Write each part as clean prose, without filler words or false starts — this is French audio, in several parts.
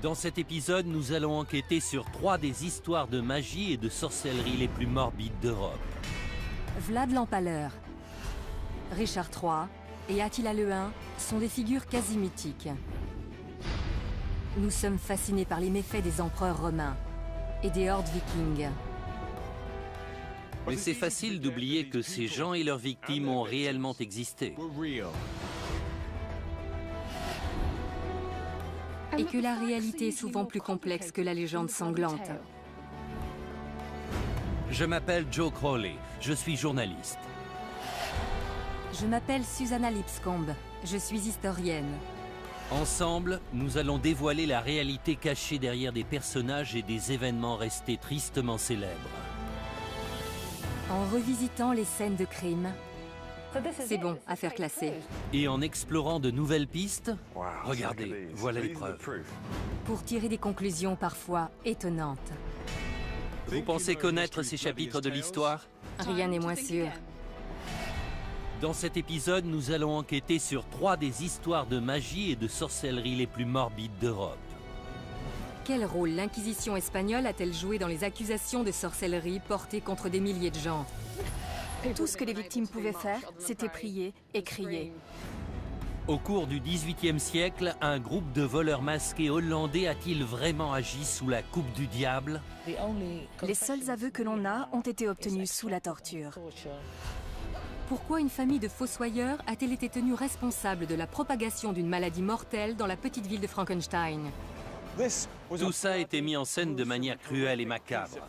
Dans cet épisode, nous allons enquêter sur 3 des histoires de magie et de sorcellerie les plus morbides d'Europe. Vlad l'Empaleur, Richard III et Attila le Hun sont des figures quasi mythiques. Nous sommes fascinés par les méfaits des empereurs romains et des hordes vikings. Mais c'est facile d'oublier que ces gens et leurs victimes ont réellement existé. Et que la réalité est souvent plus complexe que la légende sanglante. Je m'appelle Joe Crowley, je suis journaliste. Je m'appelle Susanna Lipscomb, je suis historienne. Ensemble, nous allons dévoiler la réalité cachée derrière des personnages et des événements restés tristement célèbres. En revisitant les scènes de crime, c'est bon, affaire classée. Et en explorant de nouvelles pistes, regardez, voilà les preuves. Pour tirer des conclusions parfois étonnantes. Vous pensez connaître ces chapitres de l'histoire? Rien n'est moins sûr. Dans cet épisode, nous allons enquêter sur 3 des histoires de magie et de sorcellerie les plus morbides d'Europe. Quel rôle l'Inquisition espagnole a-t-elle joué dans les accusations de sorcellerie portées contre des milliers de gens? Tout ce que les victimes pouvaient faire, c'était prier et crier. Au cours du XVIIIe siècle, un groupe de voleurs masqués hollandais a-t-il vraiment agi sous la coupe du diable? Les seuls aveux que l'on a ont été obtenus sous la torture. Pourquoi une famille de fossoyeurs a-t-elle été tenue responsable de la propagation d'une maladie mortelle dans la petite ville de Frankenstein? Tout ça a été mis en scène de manière cruelle et macabre.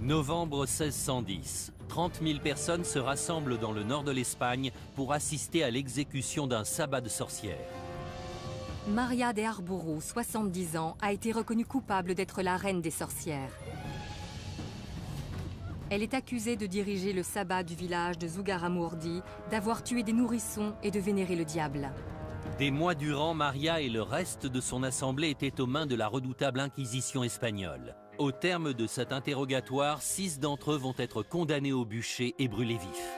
Novembre 1610. 30 000 personnes se rassemblent dans le nord de l'Espagne pour assister à l'exécution d'un sabbat de sorcières. Maria de Arbourou, 70 ans, a été reconnue coupable d'être la reine des sorcières. Elle est accusée de diriger le sabbat du village de Zugarramurdi, d'avoir tué des nourrissons et de vénérer le diable. Des mois durant, Maria et le reste de son assemblée étaient aux mains de la redoutable Inquisition espagnole. Au terme de cet interrogatoire, 6 d'entre eux vont être condamnés au bûcher et brûlés vifs.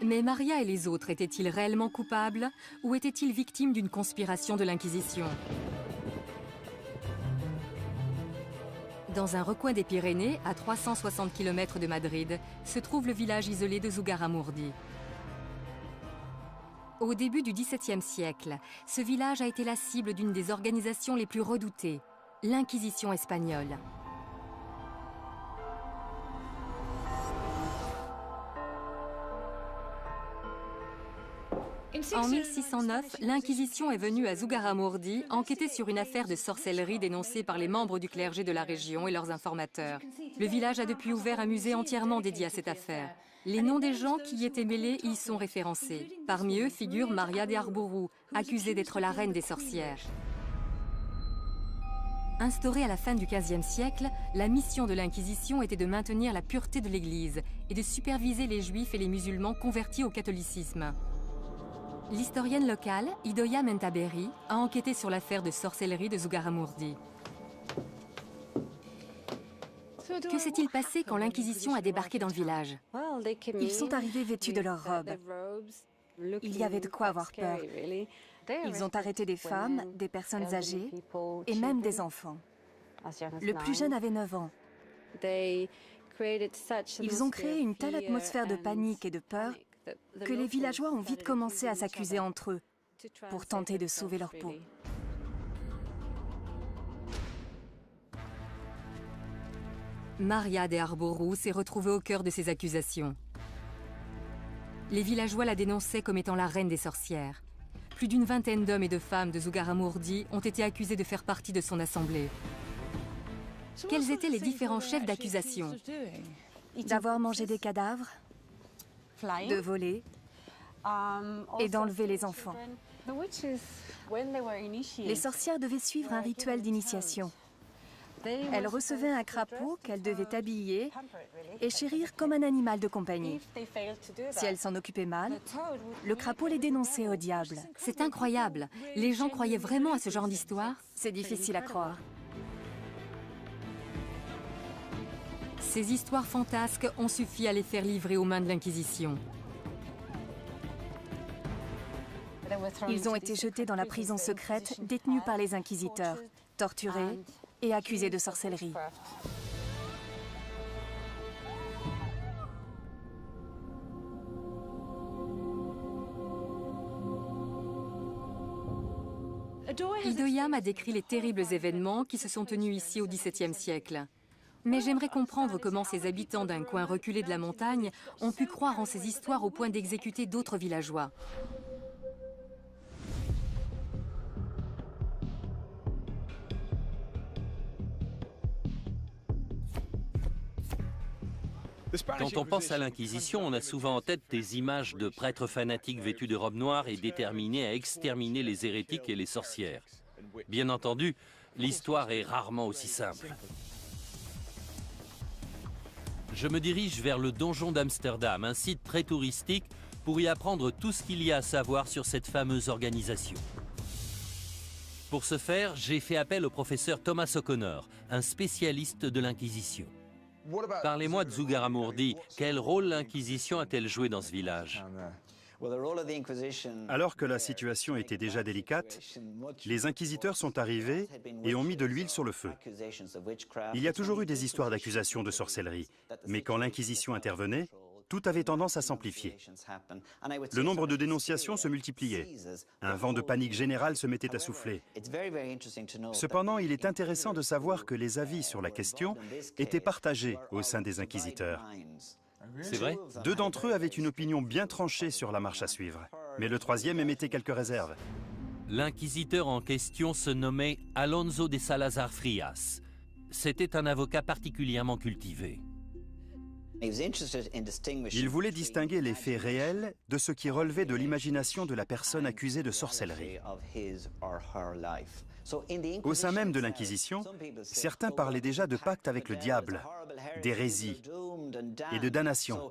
Mais Maria et les autres étaient-ils réellement coupables ou étaient-ils victimes d'une conspiration de l'Inquisition? Dans un recoin des Pyrénées, à 360 km de Madrid, se trouve le village isolé de Zugarramurdi. Au début du XVIIe siècle, ce village a été la cible d'une des organisations les plus redoutées, l'Inquisition espagnole. En 1609, l'Inquisition est venue à Zugarramurdi enquêter sur une affaire de sorcellerie dénoncée par les membres du clergé de la région et leurs informateurs. Le village a depuis ouvert un musée entièrement dédié à cette affaire. Les noms des gens qui y étaient mêlés y sont référencés. Parmi eux figure Maria de Arbourou, accusée d'être la reine des sorcières. Instaurée à la fin du XVe siècle, la mission de l'Inquisition était de maintenir la pureté de l'Église et de superviser les Juifs et les musulmans convertis au catholicisme. L'historienne locale, Idoia Mentaberi, a enquêté sur l'affaire de sorcellerie de Zugarramurdi. Que s'est-il passé quand l'Inquisition a débarqué dans le village? Ils sont arrivés vêtus de leurs robes. Il y avait de quoi avoir peur. Ils ont arrêté des femmes, des personnes âgées et même des enfants. Le plus jeune avait 9 ans. Ils ont créé une telle atmosphère de panique et de peur que les villageois ont vite commencé à s'accuser entre eux pour tenter de sauver leur peau. Maria de Arbourou s'est retrouvée au cœur de ces accusations. Les villageois la dénonçaient comme étant la reine des sorcières. Plus d'une vingtaine d'hommes et de femmes de Zugarramurdi ont été accusés de faire partie de son assemblée. Quels étaient les différents chefs d'accusation? D'avoir mangé des cadavres, de voler et d'enlever les enfants. Les sorcières devaient suivre un rituel d'initiation. Elles recevaient un crapaud qu'elles devaient habiller et chérir comme un animal de compagnie. Si elles s'en occupaient mal, le crapaud les dénonçait au diable. C'est incroyable. Les gens croyaient vraiment à ce genre d'histoire? C'est difficile à croire. Ces histoires fantasques ont suffi à les faire livrer aux mains de l'Inquisition. Ils ont été jetés dans la prison secrète, détenus par les inquisiteurs, torturés et accusés de sorcellerie. Idoia m'a décrit les terribles événements qui se sont tenus ici au XVIIe siècle. Mais j'aimerais comprendre comment ces habitants d'un coin reculé de la montagne ont pu croire en ces histoires au point d'exécuter d'autres villageois. Quand on pense à l'Inquisition, on a souvent en tête des images de prêtres fanatiques vêtus de robes noires et déterminés à exterminer les hérétiques et les sorcières. Bien entendu, l'histoire est rarement aussi simple. Je me dirige vers le donjon d'Amsterdam, un site très touristique, pour y apprendre tout ce qu'il y a à savoir sur cette fameuse organisation. Pour ce faire, j'ai fait appel au professeur Thomas O'Connor, un spécialiste de l'Inquisition. Parlez-moi de Zugarramurdi. Quel rôle l'Inquisition a-t-elle joué dans ce village? Alors que la situation était déjà délicate, les inquisiteurs sont arrivés et ont mis de l'huile sur le feu. Il y a toujours eu des histoires d'accusations de sorcellerie, mais quand l'Inquisition intervenait, tout avait tendance à s'amplifier. Le nombre de dénonciations se multipliait. Un vent de panique générale se mettait à souffler. Cependant, il est intéressant de savoir que les avis sur la question étaient partagés au sein des inquisiteurs. C'est vrai? 2 d'entre eux avaient une opinion bien tranchée sur la marche à suivre, mais le 3e émettait quelques réserves. L'inquisiteur en question se nommait Alonso de Salazar Frias. C'était un avocat particulièrement cultivé. Il voulait distinguer les faits réels de ce qui relevait de l'imagination de la personne accusée de sorcellerie. Au sein même de l'Inquisition, certains parlaient déjà de pacte avec le diable, d'hérésie et de damnation.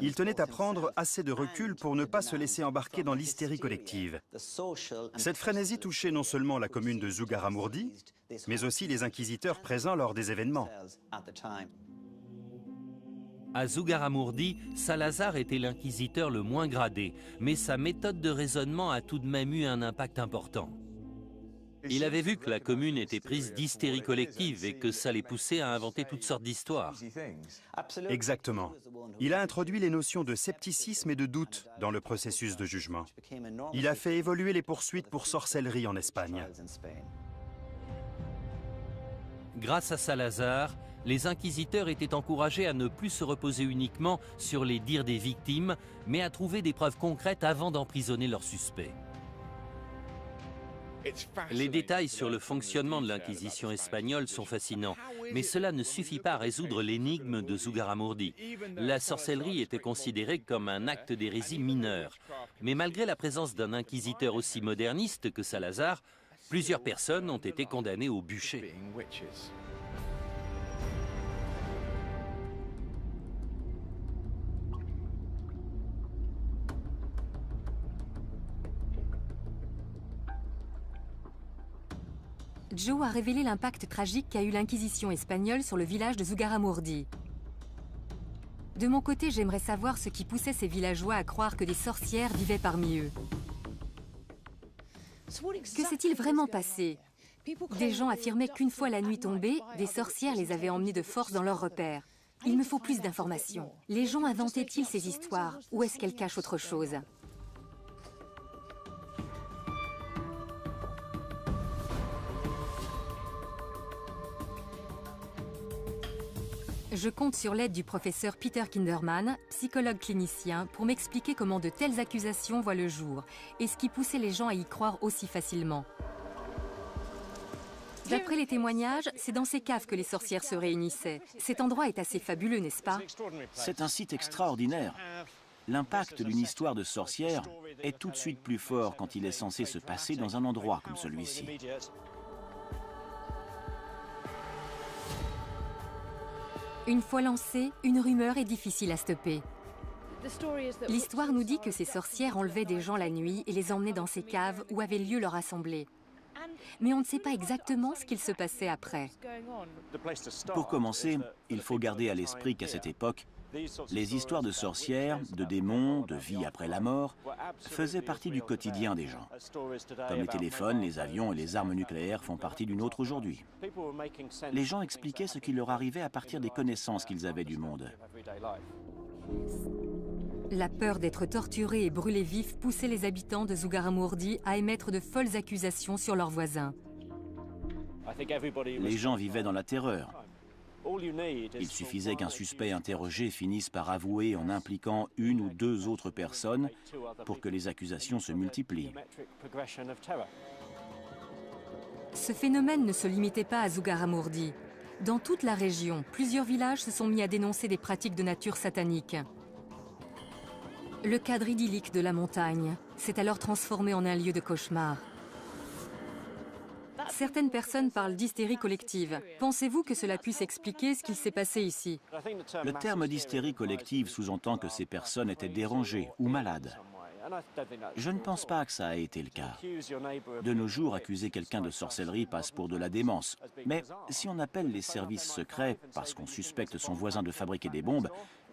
Il tenait à prendre assez de recul pour ne pas se laisser embarquer dans l'hystérie collective. Cette frénésie touchait non seulement la commune de Zugarramurdi, mais aussi les inquisiteurs présents lors des événements. À Zugarramurdi, Salazar était l'inquisiteur le moins gradé, mais sa méthode de raisonnement a tout de même eu un impact important. Il avait vu que la commune était prise d'hystérie collective et que ça les poussait à inventer toutes sortes d'histoires. Exactement. Il a introduit les notions de scepticisme et de doute dans le processus de jugement. Il a fait évoluer les poursuites pour sorcellerie en Espagne. Grâce à Salazar, les inquisiteurs étaient encouragés à ne plus se reposer uniquement sur les dires des victimes, mais à trouver des preuves concrètes avant d'emprisonner leurs suspects. Les détails sur le fonctionnement de l'Inquisition espagnole sont fascinants, mais cela ne suffit pas à résoudre l'énigme de Zugarramurdi. La sorcellerie était considérée comme un acte d'hérésie mineur. Mais malgré la présence d'un inquisiteur aussi moderniste que Salazar, plusieurs personnes ont été condamnées au bûcher. Joe a révélé l'impact tragique qu'a eu l'Inquisition espagnole sur le village de Zugarramurdi. De mon côté, j'aimerais savoir ce qui poussait ces villageois à croire que des sorcières vivaient parmi eux. Que s'est-il vraiment passé? Des gens affirmaient qu'une fois la nuit tombée, des sorcières les avaient emmenés de force dans leurs repères. Il me faut plus d'informations. Les gens inventaient-ils ces histoires ou est-ce qu'elles cachent autre chose? Je compte sur l'aide du professeur Peter Kinderman, psychologue clinicien, pour m'expliquer comment de telles accusations voient le jour et ce qui poussait les gens à y croire aussi facilement. D'après les témoignages, c'est dans ces caves que les sorcières se réunissaient. Cet endroit est assez fabuleux, n'est-ce pas? C'est un site extraordinaire. L'impact d'une histoire de sorcière est tout de suite plus fort quand il est censé se passer dans un endroit comme celui-ci. Une fois lancée, une rumeur est difficile à stopper. L'histoire nous dit que ces sorcières enlevaient des gens la nuit et les emmenaient dans ces caves où avait lieu leur assemblée. mais on ne sait pas exactement ce qu'il se passait après. Pour commencer, il faut garder à l'esprit qu'à cette époque, les histoires de sorcières, de démons, de vie après la mort faisaient partie du quotidien des gens. Comme les téléphones, les avions et les armes nucléaires font partie du nôtre aujourd'hui. Les gens expliquaient ce qui leur arrivait à partir des connaissances qu'ils avaient du monde. La peur d'être torturés et brûlés vifs poussait les habitants de Zugarramurdi à émettre de folles accusations sur leurs voisins. Les gens vivaient dans la terreur. Il suffisait qu'un suspect interrogé finisse par avouer en impliquant une ou deux autres personnes pour que les accusations se multiplient. Ce phénomène ne se limitait pas à Zugarramurdi. Dans toute la région, plusieurs villages se sont mis à dénoncer des pratiques de nature satanique. Le cadre idyllique de la montagne s'est alors transformé en un lieu de cauchemar. Certaines personnes parlent d'hystérie collective. Pensez-vous que cela puisse expliquer ce qu'il s'est passé ici? Le terme d'hystérie collective sous-entend que ces personnes étaient dérangées ou malades. Je ne pense pas que ça a été le cas. De nos jours, accuser quelqu'un de sorcellerie passe pour de la démence. Mais si on appelle les services secrets parce qu'on suspecte son voisin de fabriquer des bombes,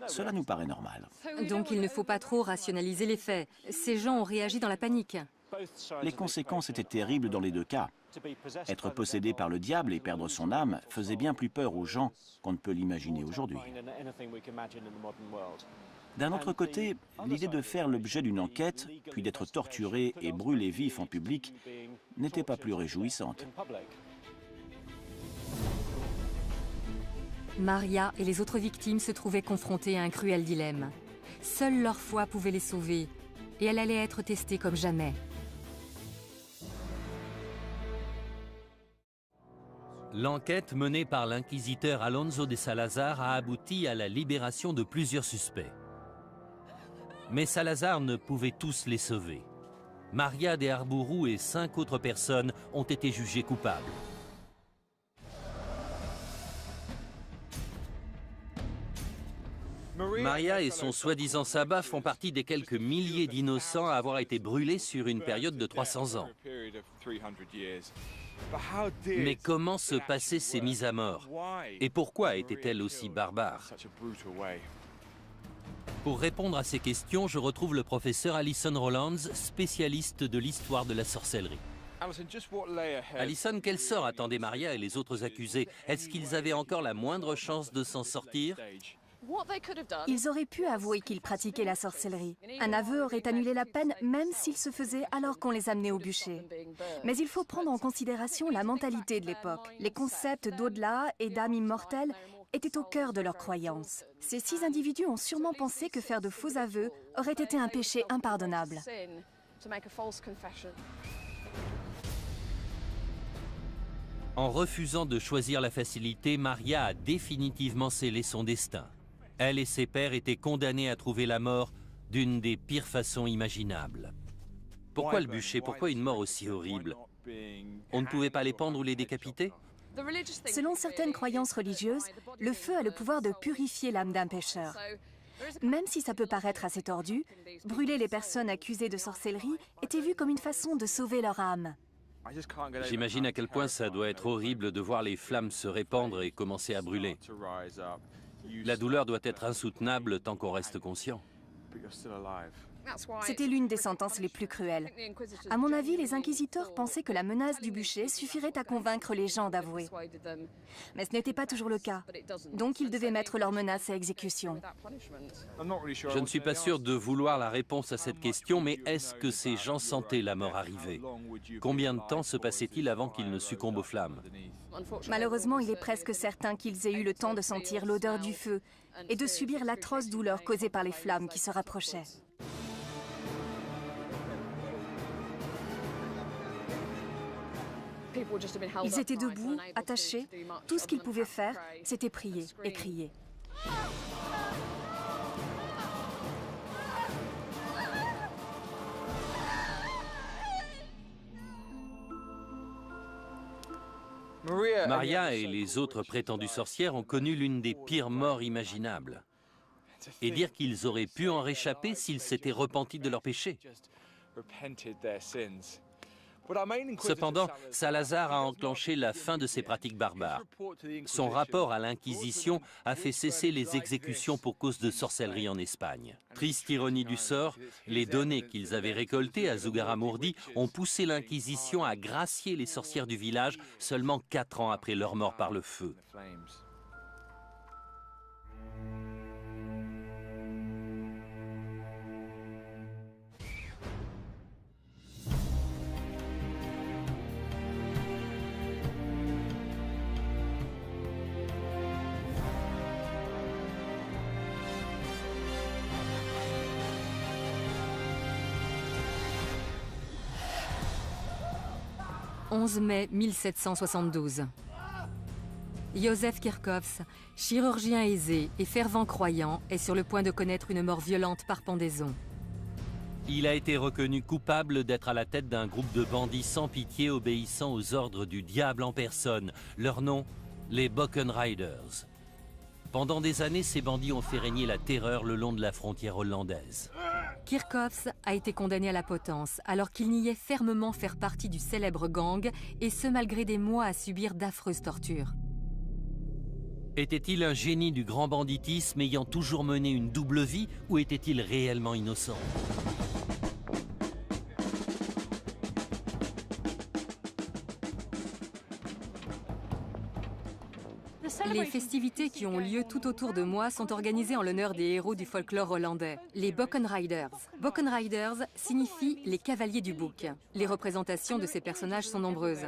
cela nous paraît normal. Donc il ne faut pas trop rationaliser les faits. Ces gens ont réagi dans la panique. Les conséquences étaient terribles dans les deux cas. Être possédé par le diable et perdre son âme faisait bien plus peur aux gens qu'on ne peut l'imaginer aujourd'hui. D'un autre côté, l'idée de faire l'objet d'une enquête, puis d'être torturé et brûlé vif en public, n'était pas plus réjouissante. Maria et les autres victimes se trouvaient confrontées à un cruel dilemme. Seule leur foi pouvait les sauver, et elle allait être testée comme jamais. L'enquête menée par l'inquisiteur Alonso de Salazar a abouti à la libération de plusieurs suspects. Mais Salazar ne pouvait tous les sauver. Maria de Arburu et 5 autres personnes ont été jugées coupables. Maria et son soi-disant sabbat font partie des quelques milliers d'innocents à avoir été brûlés sur une période de 300 ans. Mais comment se passaient ces mises à mort? Et pourquoi étaient-elles aussi barbares? Pour répondre à ces questions, je retrouve le professeur Alison Rowlands, spécialiste de l'histoire de la sorcellerie. Alison, quel sort attendaient Maria et les autres accusés? Est-ce qu'ils avaient encore la moindre chance de s'en sortir? Ils auraient pu avouer qu'ils pratiquaient la sorcellerie. Un aveu aurait annulé la peine, même s'il se faisait alors qu'on les amenait au bûcher. Mais il faut prendre en considération la mentalité de l'époque. Les concepts d'au-delà et d'âme immortelle étaient au cœur de leurs croyances. Ces 6 individus ont sûrement pensé que faire de faux aveux aurait été un péché impardonnable. En refusant de choisir la facilité, Maria a définitivement scellé son destin. Elle et ses pairs étaient condamnés à trouver la mort d'une des pires façons imaginables. Pourquoi le bûcher? Pourquoi une mort aussi horrible? On ne pouvait pas les pendre ou les décapiter? Selon certaines croyances religieuses, le feu a le pouvoir de purifier l'âme d'un pécheur. Même si ça peut paraître assez tordu, brûler les personnes accusées de sorcellerie était vu comme une façon de sauver leur âme. J'imagine à quel point ça doit être horrible de voir les flammes se répandre et commencer à brûler. La douleur doit être insoutenable tant qu'on reste conscient. C'était l'une des sentences les plus cruelles. À mon avis, les inquisiteurs pensaient que la menace du bûcher suffirait à convaincre les gens d'avouer. Mais ce n'était pas toujours le cas. Donc ils devaient mettre leurs menaces à exécution. Je ne suis pas sûr de vouloir la réponse à cette question, mais est-ce que ces gens sentaient la mort arriver? Combien de temps se passait-il avant qu'ils ne succombent aux flammes? Malheureusement, il est presque certain qu'ils aient eu le temps de sentir l'odeur du feu et de subir l'atroce douleur causée par les flammes qui se rapprochaient. Ils étaient debout, attachés. Tout ce qu'ils pouvaient faire, c'était prier et crier. Maria et les autres prétendues sorcières ont connu l'une des pires morts imaginables. Et dire qu'ils auraient pu en réchapper s'ils s'étaient repentis de leurs péchés. Cependant, Salazar a enclenché la fin de ces pratiques barbares. Son rapport à l'Inquisition a fait cesser les exécutions pour cause de sorcellerie en Espagne. Triste ironie du sort, les données qu'ils avaient récoltées à Zugarramurdi ont poussé l'Inquisition à gracier les sorcières du village seulement 4 ans après leur mort par le feu. « 11 mai 1772. Józef Kirchhoffs, chirurgien aisé et fervent croyant, est sur le point de connaître une mort violente par pendaison. Il a été reconnu coupable d'être à la tête d'un groupe de bandits sans pitié obéissant aux ordres du diable en personne. Leur nom, les Bockenriders. Pendant des années, ces bandits ont fait régner la terreur le long de la frontière hollandaise. Kirchhoffs a été condamné à la potence alors qu'il niait fermement faire partie du célèbre gang, et ce malgré des mois à subir d'affreuses tortures. Était-il un génie du grand banditisme ayant toujours mené une double vie, ou était-il réellement innocent ? Les festivités qui ont lieu tout autour de moi sont organisées en l'honneur des héros du folklore hollandais, les Bockenriders. Bockenriders signifie les cavaliers du bouc. Les représentations de ces personnages sont nombreuses.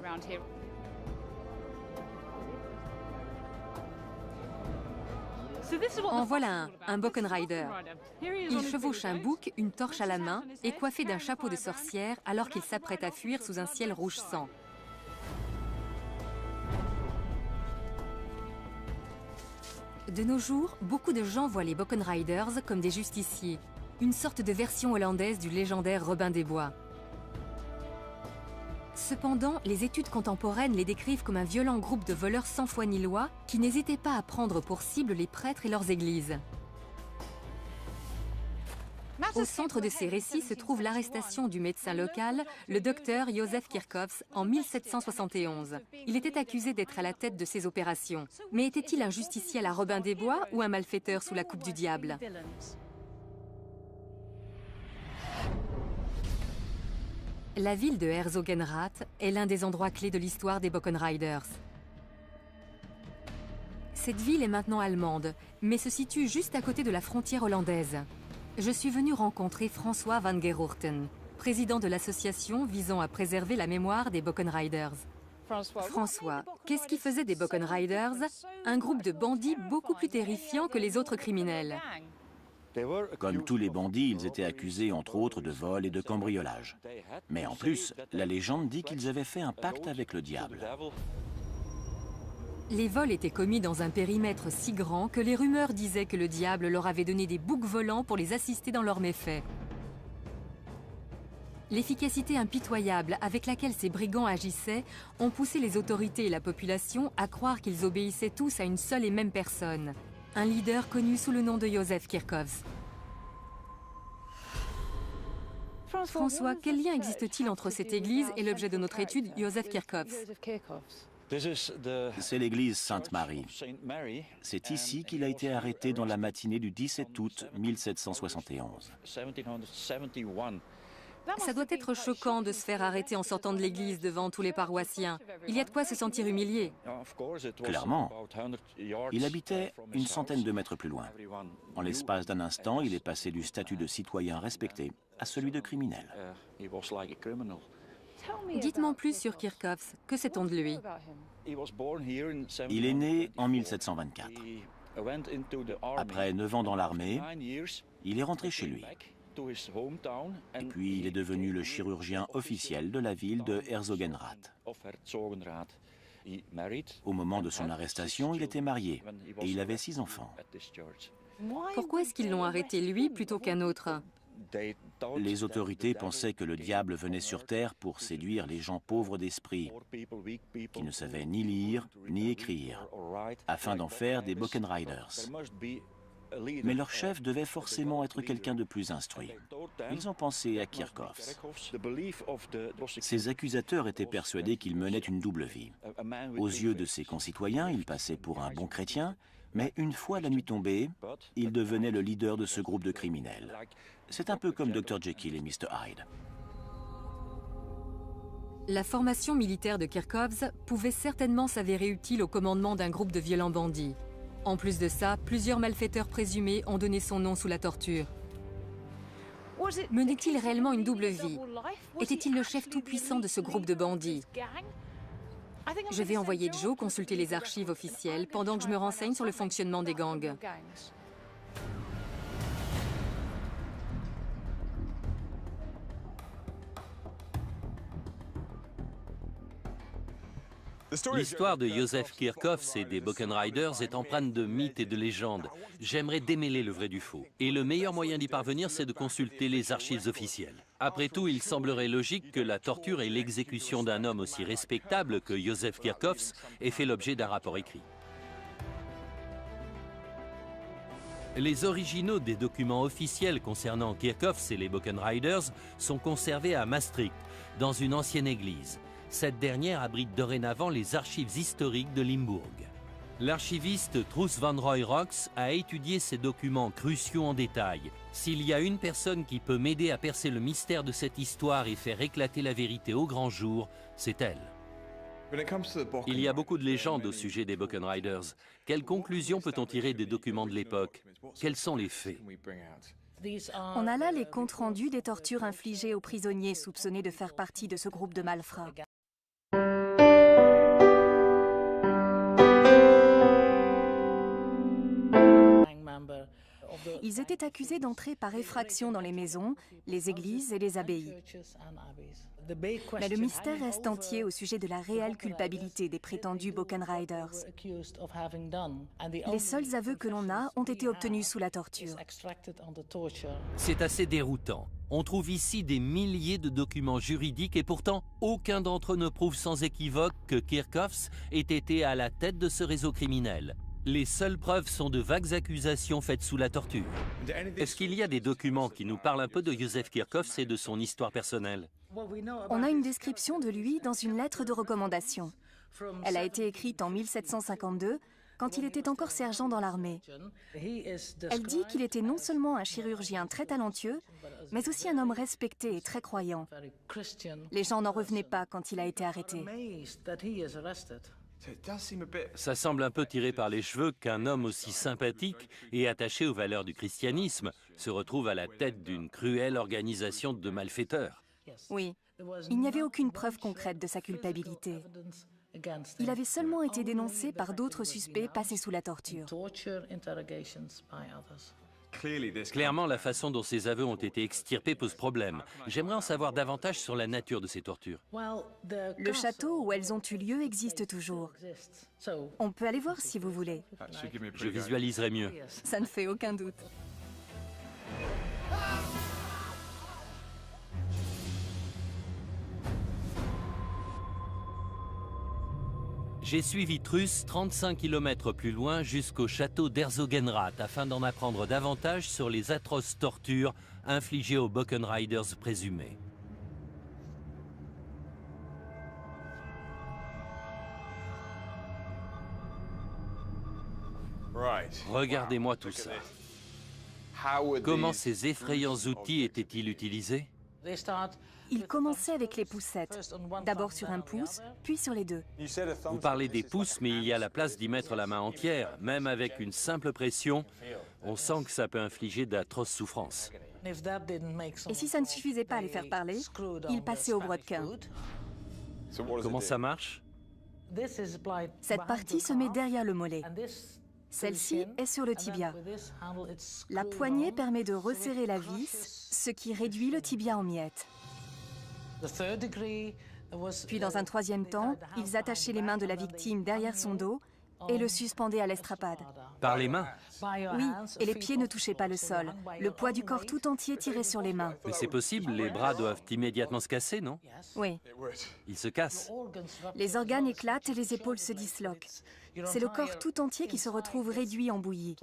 En voilà un Bockenrider. Il chevauche un bouc, une torche à la main et coiffé d'un chapeau de sorcière alors qu'il s'apprête à fuir sous un ciel rouge sang. De nos jours, beaucoup de gens voient les Bockenriders comme des justiciers, une sorte de version hollandaise du légendaire Robin des Bois. Cependant, les études contemporaines les décrivent comme un violent groupe de voleurs sans foi ni loi qui n'hésitaient pas à prendre pour cible les prêtres et leurs églises. Au centre de ces récits se trouve l'arrestation du médecin local, le docteur Józef Kirchhoffs, en 1771. Il était accusé d'être à la tête de ces opérations. Mais était-il un justicier à la Robin des Bois ou un malfaiteur sous la coupe du diable ? La ville de Herzogenrath est l'un des endroits clés de l'histoire des Bockenriders. Cette ville est maintenant allemande, mais se situe juste à côté de la frontière hollandaise. Je suis venu rencontrer François van Geroorten, président de l'association visant à préserver la mémoire des Bockenriders. François, qu'est-ce qui faisait des Bockenriders un groupe de bandits beaucoup plus terrifiants que les autres criminels? Comme tous les bandits, ils étaient accusés entre autres de vol et de cambriolage. Mais en plus, la légende dit qu'ils avaient fait un pacte avec le diable. Les vols étaient commis dans un périmètre si grand que les rumeurs disaient que le diable leur avait donné des boucs volants pour les assister dans leurs méfaits. L'efficacité impitoyable avec laquelle ces brigands agissaient ont poussé les autorités et la population à croire qu'ils obéissaient tous à une seule et même personne, un leader connu sous le nom de Józef Kirchhoffs. François, quel lien existe-t-il entre cette église et l'objet de notre étude, Józef Kirchhoffs? C'est l'église Sainte-Marie. C'est ici qu'il a été arrêté dans la matinée du 17 août 1771. Ça doit être choquant de se faire arrêter en sortant de l'église devant tous les paroissiens. Il y a de quoi se sentir humilié. Clairement. Il habitait une centaine de mètres plus loin. En l'espace d'un instant, il est passé du statut de citoyen respecté à celui de criminel. Dites-moi plus sur Kirchhoffs. Que sait-on de lui? Il est né en 1724. Après 9 ans dans l'armée, il est rentré chez lui. Et puis il est devenu le chirurgien officiel de la ville de Herzogenrath. Au moment de son arrestation, il était marié et il avait 6 enfants. Pourquoi est-ce qu'ils l'ont arrêté lui plutôt qu'un autre? Les autorités pensaient que le diable venait sur Terre pour séduire les gens pauvres d'esprit, qui ne savaient ni lire ni écrire, afin d'en faire des Bockenriders. mais leur chef devait forcément être quelqu'un de plus instruit. Ils ont pensé à Kirchhoffs. Ses accusateurs étaient persuadés qu'il menait une double vie. Aux yeux de ses concitoyens, il passait pour un bon chrétien, mais une fois la nuit tombée, il devenait le leader de ce groupe de criminels. C'est un peu comme Dr. Jekyll et Mr. Hyde. La formation militaire de Kirchhoffs pouvait certainement s'avérer utile au commandement d'un groupe de violents bandits. En plus de ça, plusieurs malfaiteurs présumés ont donné son nom sous la torture. Menait-il réellement une double vie? Était-il le chef tout-puissant de ce groupe de bandits? Je vais envoyer Joe consulter les archives officielles pendant que je me renseigne sur le fonctionnement des gangs. L'histoire de Joseph Kirchhoffs et des Boken Riders est empreinte de mythes et de légendes. J'aimerais démêler le vrai du faux. Et le meilleur moyen d'y parvenir, c'est de consulter les archives officielles. Après tout, il semblerait logique que la torture et l'exécution d'un homme aussi respectable que Joseph Kirchhoffs aient fait l'objet d'un rapport écrit. Les originaux des documents officiels concernant Kirchhoffs et les Boken Riders sont conservés à Maastricht, dans une ancienne église. Cette dernière abrite dorénavant les archives historiques de Limbourg. L'archiviste Truus van Roy-Rox a étudié ces documents cruciaux en détail. S'il y a une personne qui peut m'aider à percer le mystère de cette histoire et faire éclater la vérité au grand jour, c'est elle. Il y a beaucoup de légendes au sujet des Boken Riders. Quelles conclusions peut-on tirer des documents de l'époque? Quels sont les faits? On a là les comptes rendus des tortures infligées aux prisonniers soupçonnés de faire partie de ce groupe de malfrats. Ils étaient accusés d'entrer par effraction dans les maisons, les églises et les abbayes. Mais le mystère reste entier au sujet de la réelle culpabilité des prétendus Boken Riders. Les seuls aveux que l'on a ont été obtenus sous la torture. C'est assez déroutant. On trouve ici des milliers de documents juridiques et pourtant, aucun d'entre eux ne prouve sans équivoque que Kirchhoffs ait été à la tête de ce réseau criminel. Les seules preuves sont de vagues accusations faites sous la torture. Est-ce qu'il y a des documents qui nous parlent un peu de Joseph Kirchhoffs et de son histoire personnelle? On a une description de lui dans une lettre de recommandation. Elle a été écrite en 1752, quand il était encore sergent dans l'armée. Elle dit qu'il était non seulement un chirurgien très talentueux, mais aussi un homme respecté et très croyant. Les gens n'en revenaient pas quand il a été arrêté. Ça semble un peu tiré par les cheveux qu'un homme aussi sympathique et attaché aux valeurs du christianisme se retrouve à la tête d'une cruelle organisation de malfaiteurs. Oui, il n'y avait aucune preuve concrète de sa culpabilité. Il avait seulement été dénoncé par d'autres suspects passés sous la torture. Clairement, la façon dont ces aveux ont été extirpés pose problème. J'aimerais en savoir davantage sur la nature de ces tortures. Le château où elles ont eu lieu existe toujours. On peut aller voir si vous voulez. Je visualiserai mieux. Ça ne fait aucun doute. J'ai suivi Truus 35 km plus loin jusqu'au château d'Herzogenrath afin d'en apprendre davantage sur les atroces tortures infligées aux Boken Riders présumés. Regardez-moi tout ça. Comment ces effrayants outils étaient-ils utilisés? Il commençait avec les poussettes, d'abord sur un pouce, puis sur les deux. Vous parlez des pouces, mais il y a la place d'y mettre la main entière. Même avec une simple pression, on sent que ça peut infliger d'atroces souffrances. Et si ça ne suffisait pas à les faire parler, il passait au brodequin. Comment ça marche? Cette partie se met derrière le mollet. Celle-ci est sur le tibia. La poignée permet de resserrer la vis, ce qui réduit le tibia en miettes. Puis dans un troisième temps, ils attachaient les mains de la victime derrière son dos et le suspendaient à l'estrapade. Par les mains? Oui, et les pieds ne touchaient pas le sol. Le poids du corps tout entier tirait sur les mains. Mais c'est possible, les bras doivent immédiatement se casser, non? Oui. Ils se cassent. Les organes éclatent et les épaules se disloquent. C'est le corps tout entier qui se retrouve réduit en bouillie.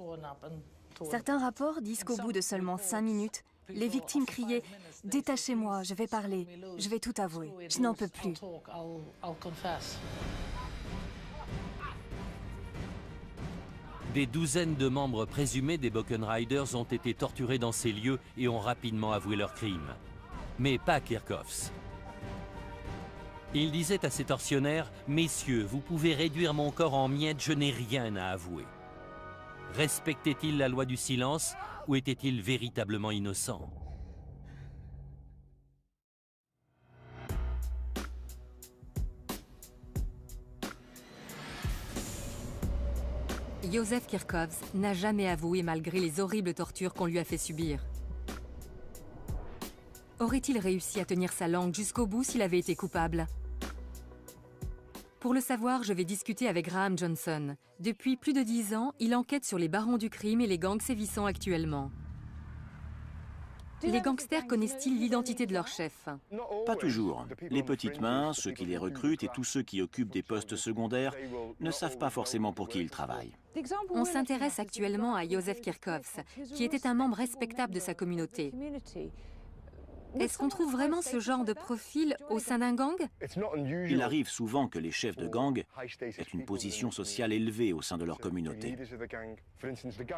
Certains rapports disent qu'au bout de seulement 5 minutes, les victimes criaient « Détachez-moi, je vais parler, je vais tout avouer, je n'en peux plus ». Des douzaines de membres présumés des Buchan Riders ont été torturés dans ces lieux et ont rapidement avoué leurs crimes. Mais pas Kirchhoffs. Il disait à ses tortionnaires « Messieurs, vous pouvez réduire mon corps en miettes, je n'ai rien à avouer ». Respectait-il la loi du silence ou était-il véritablement innocent? Józef Kirchhoffs n'a jamais avoué malgré les horribles tortures qu'on lui a fait subir. Aurait-il réussi à tenir sa langue jusqu'au bout s'il avait été coupable? Pour le savoir, je vais discuter avec Graham Johnson. Depuis plus de 10 ans, il enquête sur les barons du crime et les gangs sévissant actuellement. Les gangsters connaissent-ils l'identité de leur chef? Pas toujours. Les petites mains, ceux qui les recrutent et tous ceux qui occupent des postes secondaires ne savent pas forcément pour qui ils travaillent. On s'intéresse actuellement à Józef Kirchhoffs, qui était un membre respectable de sa communauté. Est-ce qu'on trouve vraiment ce genre de profil au sein d'un gang? Il arrive souvent que les chefs de gang aient une position sociale élevée au sein de leur communauté.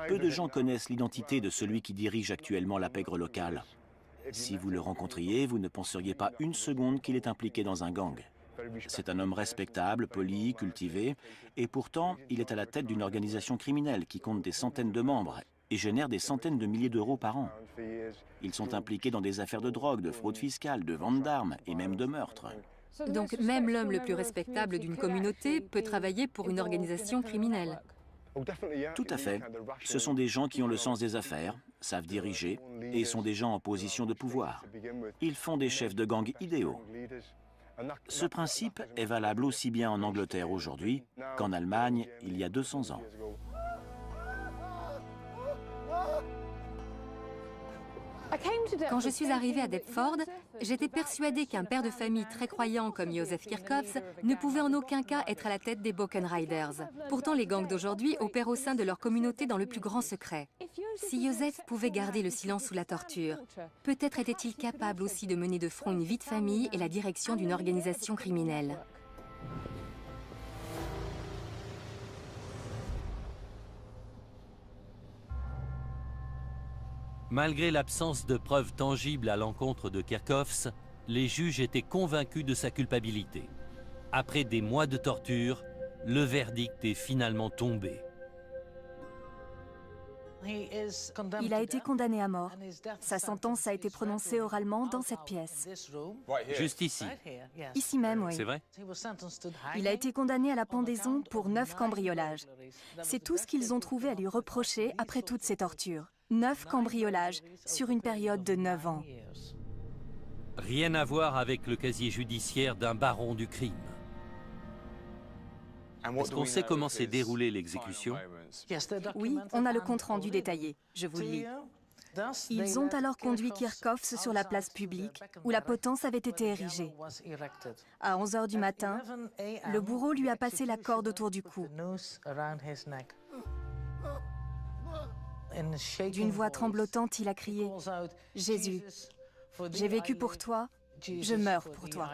Peu de gens connaissent l'identité de celui qui dirige actuellement la pègre locale. Si vous le rencontriez, vous ne penseriez pas une seconde qu'il est impliqué dans un gang. C'est un homme respectable, poli, cultivé, et pourtant, il est à la tête d'une organisation criminelle qui compte des centaines de membres et génère des centaines de milliers d'euros par an. Ils sont impliqués dans des affaires de drogue, de fraude fiscale, de vente d'armes et même de meurtre. Donc même l'homme le plus respectable d'une communauté peut travailler pour une organisation criminelle. Tout à fait. Ce sont des gens qui ont le sens des affaires, savent diriger et sont des gens en position de pouvoir. Ils font des chefs de gang idéaux. Ce principe est valable aussi bien en Angleterre aujourd'hui qu'en Allemagne il y a 200 ans. Quand je suis arrivée à Deptford, j'étais persuadée qu'un père de famille très croyant comme Józef Kirchhoffs ne pouvait en aucun cas être à la tête des Buchan Riders. Pourtant, les gangs d'aujourd'hui opèrent au sein de leur communauté dans le plus grand secret. Si Józef pouvait garder le silence sous la torture, peut-être était-il capable aussi de mener de front une vie de famille et la direction d'une organisation criminelle. Malgré l'absence de preuves tangibles à l'encontre de Kirchhoffs, les juges étaient convaincus de sa culpabilité. Après des mois de torture, le verdict est finalement tombé. Il a été condamné à mort. Sa sentence a été prononcée oralement dans cette pièce. Juste ici. Ici même, oui. C'est vrai? Il a été condamné à la pendaison pour 9 cambriolages. C'est tout ce qu'ils ont trouvé à lui reprocher après toutes ces tortures. 9 cambriolages sur une période de 9 ans. Rien à voir avec le casier judiciaire d'un baron du crime. Est-ce qu'on sait comment s'est déroulée l'exécution? Oui, on a le compte-rendu détaillé. Je vous le lis. Ils ont alors conduit Kirchhoffs sur la place publique où la potence avait été érigée. À 11 h du matin, le bourreau lui a passé la corde autour du cou. D'une voix tremblotante, il a crié « Jésus, j'ai vécu pour toi, je meurs pour toi. »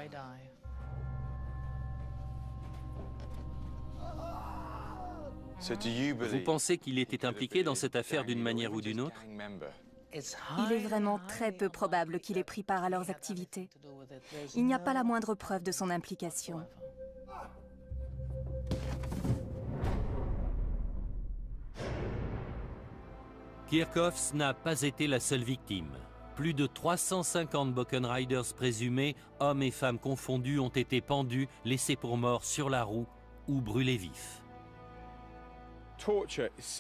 Vous pensez qu'il était impliqué dans cette affaire d'une manière ou d'une autre? Il est vraiment très peu probable qu'il ait pris part à leurs activités. Il n'y a pas la moindre preuve de son implication. Kirchhoffs n'a pas été la seule victime. Plus de 350 Buchan Riders présumés, hommes et femmes confondus, ont été pendus, laissés pour morts sur la roue ou brûlés vifs.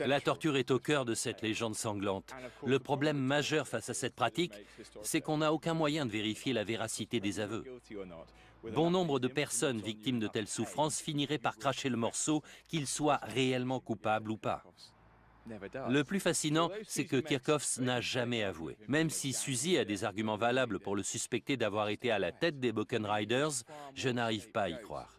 La torture est au cœur de cette légende sanglante. Le problème majeur face à cette pratique, c'est qu'on n'a aucun moyen de vérifier la véracité des aveux. Bon nombre de personnes victimes de telles souffrances finiraient par cracher le morceau, qu'ils soient réellement coupables ou pas. Le plus fascinant, c'est que Kirchhoffs n'a jamais avoué. Même si Suzy a des arguments valables pour le suspecter d'avoir été à la tête des Buchan Riders, je n'arrive pas à y croire.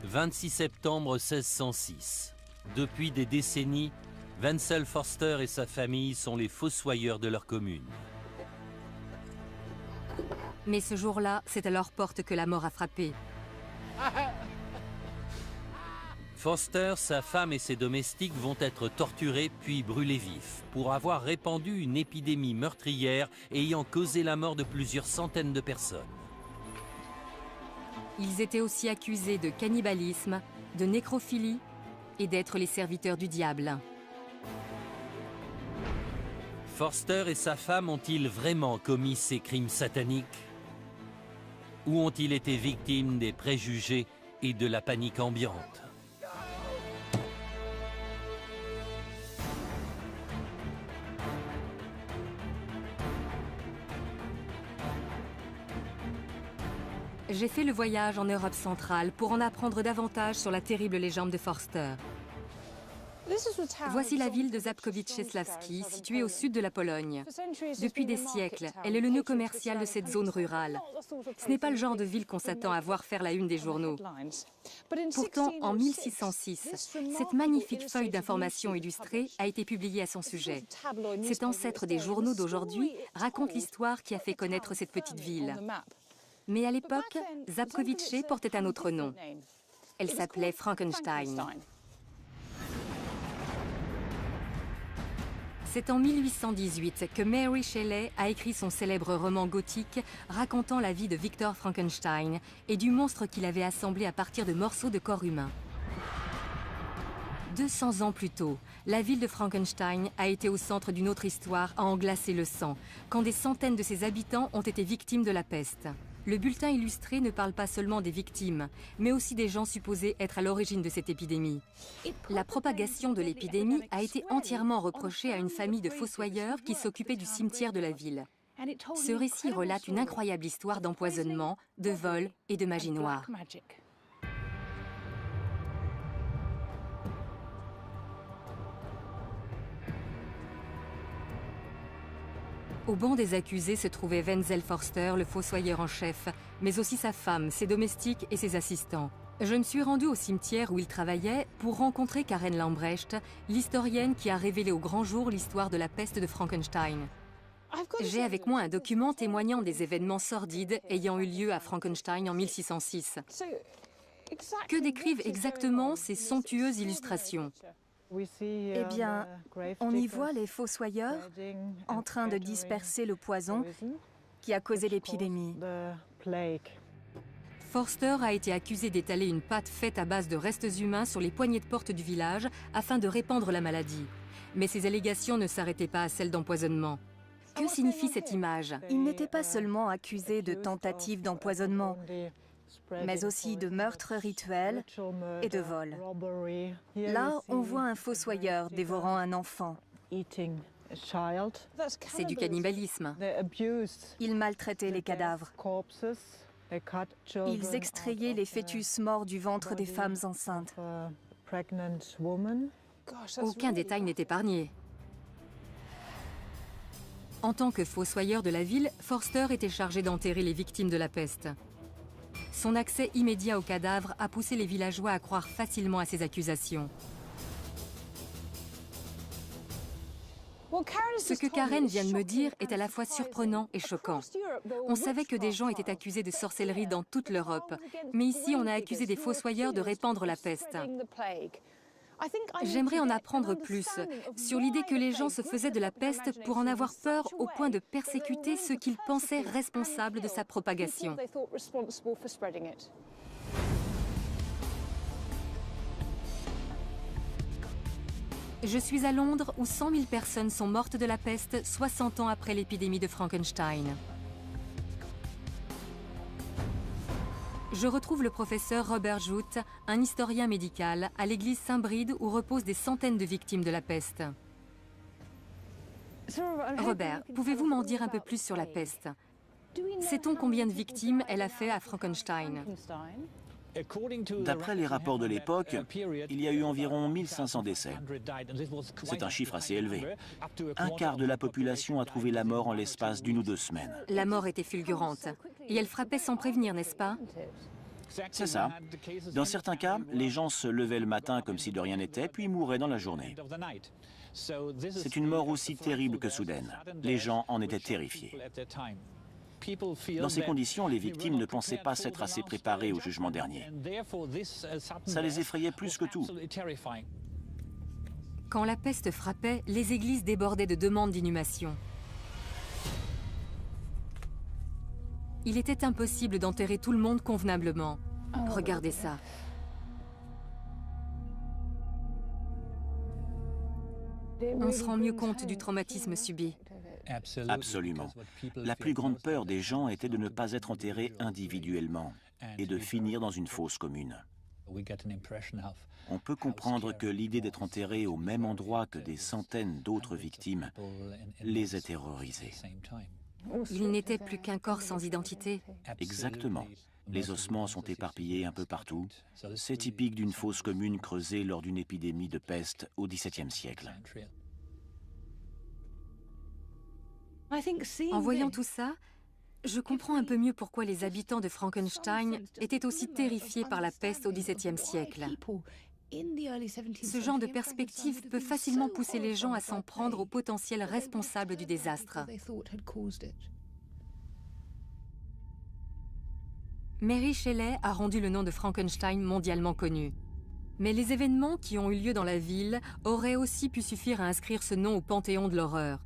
26 septembre 1606. Depuis des décennies, Wenzel Forster et sa famille sont les fossoyeurs de leur commune. Mais ce jour-là, c'est à leur porte que la mort a frappé. Forster, sa femme et ses domestiques vont être torturés puis brûlés vifs pour avoir répandu une épidémie meurtrière ayant causé la mort de plusieurs centaines de personnes. Ils étaient aussi accusés de cannibalisme, de nécrophilie et d'être les serviteurs du diable. Forster et sa femme ont-ils vraiment commis ces crimes sataniques? Ou ont-ils été victimes des préjugés et de la panique ambiante? J'ai fait le voyage en Europe centrale pour en apprendre davantage sur la terrible légende de Forster. Voici la ville de Żabkowice-Czeslaski, située au sud de la Pologne. Depuis des siècles, elle est le nœud commercial de cette zone rurale. Ce n'est pas le genre de ville qu'on s'attend à voir faire la une des journaux. Pourtant, en 1606, cette magnifique feuille d'information illustrée a été publiée à son sujet. Cet ancêtre des journaux d'aujourd'hui raconte l'histoire qui a fait connaître cette petite ville. Mais à l'époque, Żabkowice portait un autre nom. Elle s'appelait Frankenstein. C'est en 1818 que Mary Shelley a écrit son célèbre roman gothique racontant la vie de Victor Frankenstein et du monstre qu'il avait assemblé à partir de morceaux de corps humain. 200 ans plus tôt, la ville de Frankenstein a été au centre d'une autre histoire à en glacer le sang, quand des centaines de ses habitants ont été victimes de la peste. Le bulletin illustré ne parle pas seulement des victimes, mais aussi des gens supposés être à l'origine de cette épidémie. La propagation de l'épidémie a été entièrement reprochée à une famille de fossoyeurs qui s'occupait du cimetière de la ville. Ce récit relate une incroyable histoire d'empoisonnement, de vol et de magie noire. Au banc des accusés se trouvait Wenzel Forster, le fossoyeur en chef, mais aussi sa femme, ses domestiques et ses assistants. Je me suis rendue au cimetière où il travaillait pour rencontrer Karen Lambrecht, l'historienne qui a révélé au grand jour l'histoire de la peste de Frankenstein. J'ai avec moi un document témoignant des événements sordides ayant eu lieu à Frankenstein en 1606. Que décrivent exactement ces somptueuses illustrations ? Eh bien, on y voit les fossoyeurs en train de disperser le poison qui a causé l'épidémie. Forster a été accusé d'étaler une pâte faite à base de restes humains sur les poignées de porte du village afin de répandre la maladie. Mais ces allégations ne s'arrêtaient pas à celles d'empoisonnement. Que signifie cette image? Il n'était pas seulement accusé de tentative d'empoisonnement, mais aussi de meurtre rituel et de vol. Là, on voit un fossoyeur dévorant un enfant. C'est du cannibalisme. Ils maltraitaient les cadavres. Ils extrayaient les fœtus morts du ventre des femmes enceintes. Aucun détail n'est épargné. En tant que fossoyeur de la ville, Forster était chargé d'enterrer les victimes de la peste. Son accès immédiat aux cadavres a poussé les villageois à croire facilement à ces accusations. Ce que Karen vient de me dire est à la fois surprenant et choquant. On savait que des gens étaient accusés de sorcellerie dans toute l'Europe, mais ici on a accusé des fossoyeurs de répandre la peste. J'aimerais en apprendre plus sur l'idée que les gens se faisaient de la peste pour en avoir peur au point de persécuter ceux qu'ils pensaient responsables de sa propagation. Je suis à Londres où 100 000 personnes sont mortes de la peste 60 ans après l'épidémie de Frankenstein. Je retrouve le professeur Robert Joodt, un historien médical, à l'église Saint-Bride où reposent des centaines de victimes de la peste. Robert, pouvez-vous m'en dire un peu plus sur la peste? Sait-on combien de victimes elle a fait à Frankenstein? D'après les rapports de l'époque, il y a eu environ 1500 décès. C'est un chiffre assez élevé. Un quart de la population a trouvé la mort en l'espace d'1 ou 2 semaines. La mort était fulgurante. Et elle frappait sans prévenir, n'est-ce pas? C'est ça. Dans certains cas, les gens se levaient le matin comme si de rien n'était, puis mouraient dans la journée. C'est une mort aussi terrible que soudaine. Les gens en étaient terrifiés. Dans ces conditions, les victimes ne pensaient pas s'être assez préparées au jugement dernier. Ça les effrayait plus que tout. Quand la peste frappait, les églises débordaient de demandes d'inhumation. Il était impossible d'enterrer tout le monde convenablement. Regardez ça. On se rend mieux compte du traumatisme subi. Absolument. La plus grande peur des gens était de ne pas être enterrés individuellement et de finir dans une fosse commune. On peut comprendre que l'idée d'être enterré au même endroit que des centaines d'autres victimes les ait terrorisés. Il n'était plus qu'un corps sans identité. Exactement. Les ossements sont éparpillés un peu partout. C'est typique d'une fosse commune creusée lors d'une épidémie de peste au XVIIe siècle. En voyant tout ça, je comprends un peu mieux pourquoi les habitants de Frankenstein étaient aussi terrifiés par la peste au XVIIe siècle. Ce genre de perspective peut facilement pousser les gens à s'en prendre aux potentiels responsables du désastre. Mary Shelley a rendu le nom de Frankenstein mondialement connu. Mais les événements qui ont eu lieu dans la ville auraient aussi pu suffire à inscrire ce nom au panthéon de l'horreur.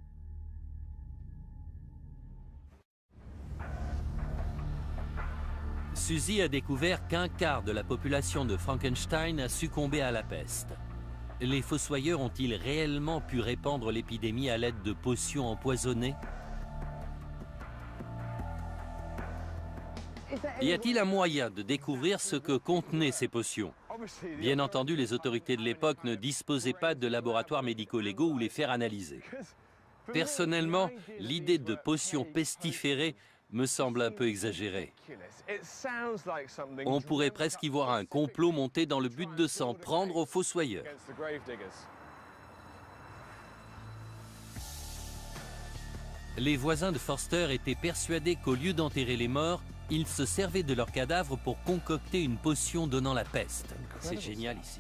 Suzy a découvert qu'un quart de la population de Frankenstein a succombé à la peste. Les fossoyeurs ont-ils réellement pu répandre l'épidémie à l'aide de potions empoisonnées? Y a-t-il un moyen de découvrir ce que contenaient ces potions? Bien entendu, les autorités de l'époque ne disposaient pas de laboratoires médico-légaux où les faire analyser. Personnellement, l'idée de potions pestiférées me semble un peu exagérée. On pourrait presque y voir un complot monté dans le but de s'en prendre aux fossoyeurs. Les voisins de Forster étaient persuadés qu'au lieu d'enterrer les morts, ils se servaient de leurs cadavres pour concocter une potion donnant la peste. C'est génial ici.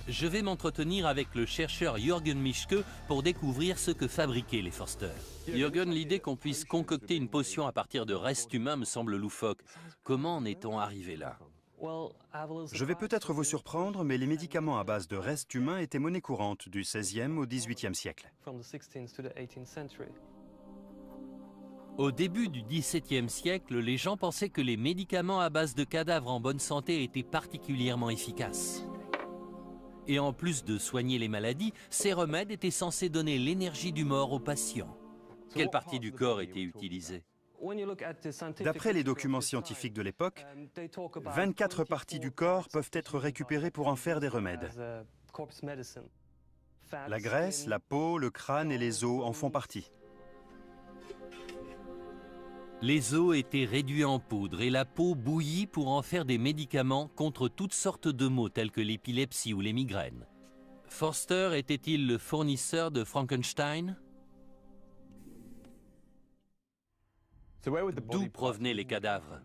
Je vais m'entretenir avec le chercheur Jürgen Mischke pour découvrir ce que fabriquaient les Forster. Jürgen, l'idée qu'on puisse concocter une potion à partir de restes humains me semble loufoque. Comment en est-on arrivé là? Je vais peut-être vous surprendre, mais les médicaments à base de restes humains étaient monnaie courante du XVIe au XVIIIe siècle. Au début du XVIIe siècle, les gens pensaient que les médicaments à base de cadavres en bonne santé étaient particulièrement efficaces. Et en plus de soigner les maladies, ces remèdes étaient censés donner l'énergie du mort aux patients. Quelle partie du corps était utilisée? D'après les documents scientifiques de l'époque, 24 parties du corps peuvent être récupérées pour en faire des remèdes. La graisse, la peau, le crâne et les os en font partie. Les os étaient réduits en poudre et la peau bouillie pour en faire des médicaments contre toutes sortes de maux tels que l'épilepsie ou les migraines. Forster était-il le fournisseur de Frankenstein? D'où provenaient les cadavres?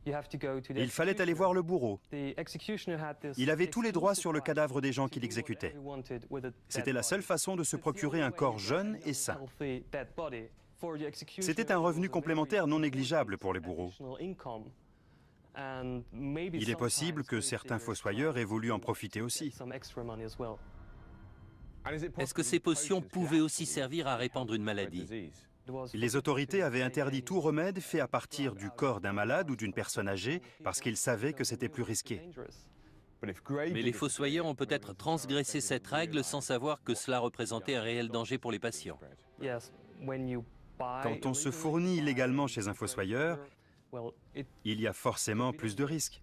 Il fallait aller voir le bourreau. Il avait tous les droits sur le cadavre des gens qu'il exécutait. C'était la seule façon de se procurer un corps jeune et sain. C'était un revenu complémentaire non négligeable pour les bourreaux. Il est possible que certains fossoyeurs aient voulu en profiter aussi. Est-ce que ces potions pouvaient aussi servir à répandre une maladie? Les autorités avaient interdit tout remède fait à partir du corps d'un malade ou d'une personne âgée parce qu'ils savaient que c'était plus risqué. Mais les fossoyeurs ont peut-être transgressé cette règle sans savoir que cela représentait un réel danger pour les patients. Quand on se fournit illégalement chez un fossoyeur, il y a forcément plus de risques.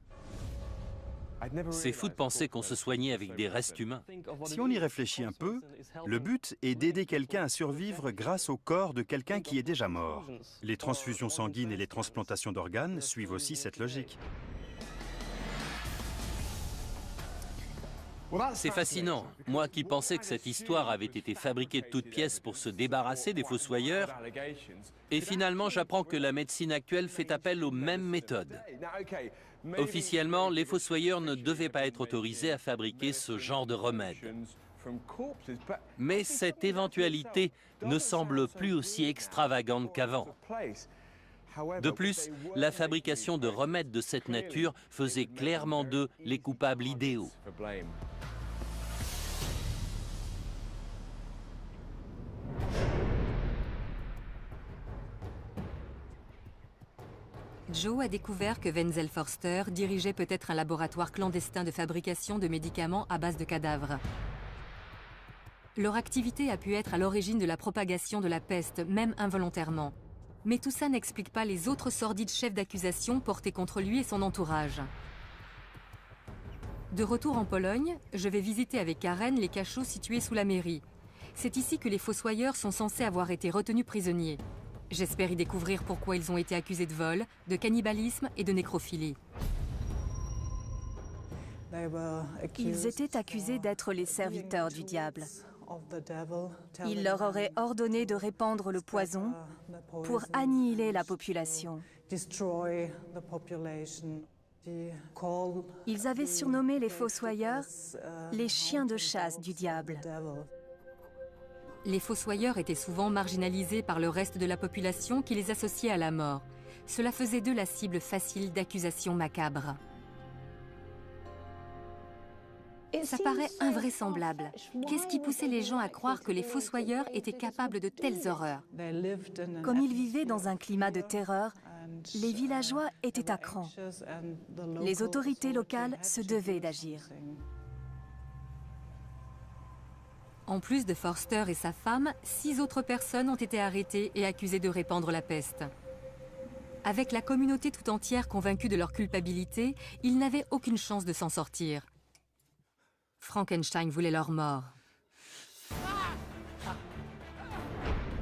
C'est fou de penser qu'on se soignait avec des restes humains. Si on y réfléchit un peu, le but est d'aider quelqu'un à survivre grâce au corps de quelqu'un qui est déjà mort. Les transfusions sanguines et les transplantations d'organes suivent aussi cette logique. C'est fascinant. Moi qui pensais que cette histoire avait été fabriquée de toutes pièces pour se débarrasser des fossoyeurs, et finalement j'apprends que la médecine actuelle fait appel aux mêmes méthodes. Officiellement, les fossoyeurs ne devaient pas être autorisés à fabriquer ce genre de remède. Mais cette éventualité ne semble plus aussi extravagante qu'avant. De plus, la fabrication de remèdes de cette nature faisait clairement d'eux les coupables idéaux. Joe a découvert que Wenzel Forster dirigeait peut-être un laboratoire clandestin de fabrication de médicaments à base de cadavres. Leur activité a pu être à l'origine de la propagation de la peste, même involontairement. Mais tout ça n'explique pas les autres sordides chefs d'accusation portés contre lui et son entourage. De retour en Pologne, je vais visiter avec Karen les cachots situés sous la mairie. C'est ici que les fossoyeurs sont censés avoir été retenus prisonniers. J'espère y découvrir pourquoi ils ont été accusés de vol, de cannibalisme et de nécrophilie. Ils étaient accusés d'être les serviteurs du diable. Il leur aurait ordonné de répandre le poison pour annihiler la population. Ils avaient surnommé les fossoyeurs les chiens de chasse du diable. Les fossoyeurs étaient souvent marginalisés par le reste de la population qui les associait à la mort. Cela faisait d'eux la cible facile d'accusations macabres. Ça paraît invraisemblable. Qu'est-ce qui poussait les gens à croire que les fossoyeurs étaient capables de telles horreurs? Comme ils vivaient dans un climat de terreur, les villageois étaient à cran. Les autorités locales se devaient d'agir. En plus de Forster et sa femme, 6 autres personnes ont été arrêtées et accusées de répandre la peste. Avec la communauté tout entière convaincue de leur culpabilité, ils n'avaient aucune chance de s'en sortir. Frankenstein voulait leur mort.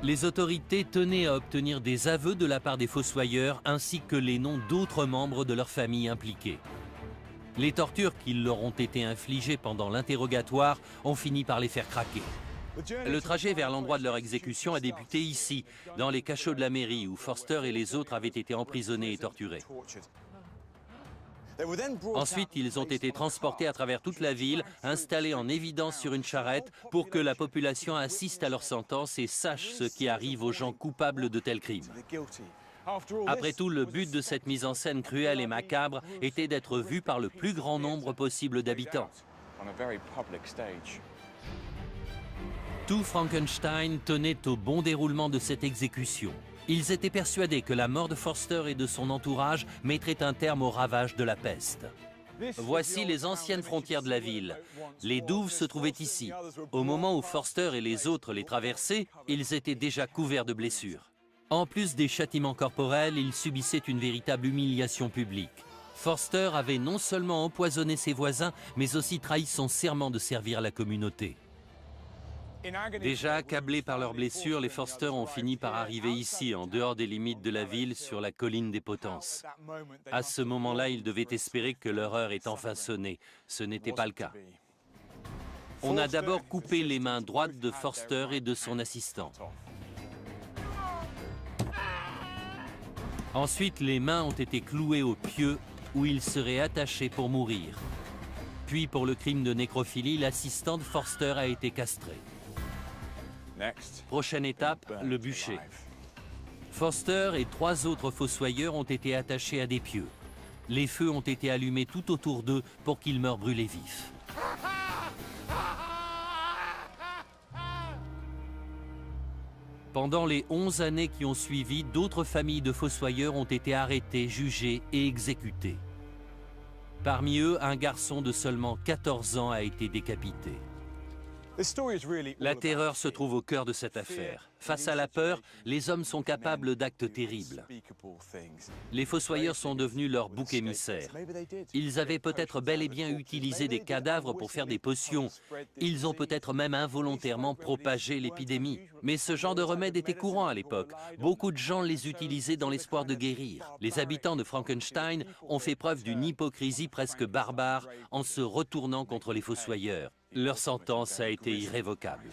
Les autorités tenaient à obtenir des aveux de la part des fossoyeurs ainsi que les noms d'autres membres de leur famille impliqués. Les tortures qui leur ont été infligées pendant l'interrogatoire ont fini par les faire craquer. Le trajet vers l'endroit de leur exécution a débuté ici, dans les cachots de la mairie, où Forster et les autres avaient été emprisonnés et torturés. Ensuite, ils ont été transportés à travers toute la ville, installés en évidence sur une charrette pour que la population assiste à leur sentence et sache ce qui arrive aux gens coupables de tels crimes. Après tout, le but de cette mise en scène cruelle et macabre était d'être vu par le plus grand nombre possible d'habitants. Tout Frankenstein tenait au bon déroulement de cette exécution. Ils étaient persuadés que la mort de Forster et de son entourage mettrait un terme aux ravages de la peste. Voici les anciennes frontières de la ville. Les douves se trouvaient ici. Au moment où Forster et les autres les traversaient, ils étaient déjà couverts de blessures. En plus des châtiments corporels, ils subissaient une véritable humiliation publique. Forster avait non seulement empoisonné ses voisins, mais aussi trahi son serment de servir la communauté. Déjà accablés par leurs blessures, les Forster ont fini par arriver ici, en dehors des limites de la ville, sur la colline des Potences. À ce moment-là, ils devaient espérer que leur heure est enfin sonnée. Ce n'était pas le cas. On a d'abord coupé les mains droites de Forster et de son assistant. Ensuite, les mains ont été clouées au pieu, où ils seraient attachés pour mourir. Puis, pour le crime de nécrophilie, l'assistant de Forster a été castré. Prochaine étape, le bûcher. Forster et 3 autres fossoyeurs ont été attachés à des pieux. Les feux ont été allumés tout autour d'eux pour qu'ils meurent brûlés vifs. Pendant les 11 années qui ont suivi, d'autres familles de fossoyeurs ont été arrêtées, jugées et exécutées. Parmi eux, un garçon de seulement 14 ans a été décapité. La terreur se trouve au cœur de cette affaire. Face à la peur, les hommes sont capables d'actes terribles. Les fossoyeurs sont devenus leur bouc émissaire. Ils avaient peut-être bel et bien utilisé des cadavres pour faire des potions. Ils ont peut-être même involontairement propagé l'épidémie. Mais ce genre de remède était courant à l'époque. Beaucoup de gens les utilisaient dans l'espoir de guérir. Les habitants de Frankenstein ont fait preuve d'une hypocrisie presque barbare en se retournant contre les fossoyeurs. Leur sentence a été irrévocable.